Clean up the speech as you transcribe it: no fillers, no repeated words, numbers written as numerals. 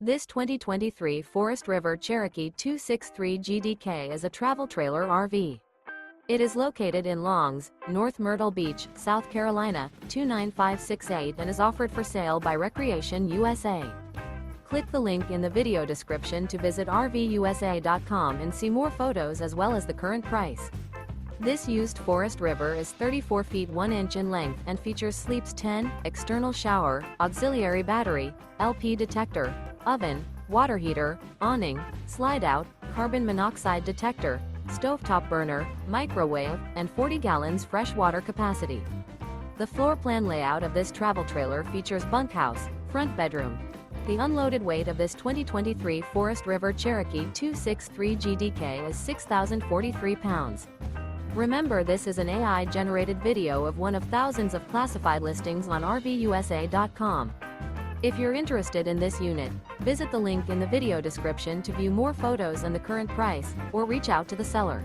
This 2023 Forest River Cherokee 263 GDK is a travel trailer RV. It is located in Longs, North Myrtle Beach, South Carolina, 29568 and is offered for sale by Recreation USA. Click the link in the video description to visit RVUSA.com and see more photos as well as the current price. This used Forest River is 34 feet 1 inch in length and features sleeps 10, external shower, auxiliary battery, LP detector, oven, water heater, awning, slide-out, carbon monoxide detector, stovetop burner, microwave, and 40 gallons fresh water capacity. The floor plan layout of this travel trailer features bunkhouse, front bedroom. The unloaded weight of this 2023 Forest River Cherokee 263 GDK is 6,043 pounds. Remember, this is an AI-generated video of one of thousands of classified listings on RVUSA.com. If you're interested in this unit, visit the link in the video description to view more photos and the current price, or reach out to the seller.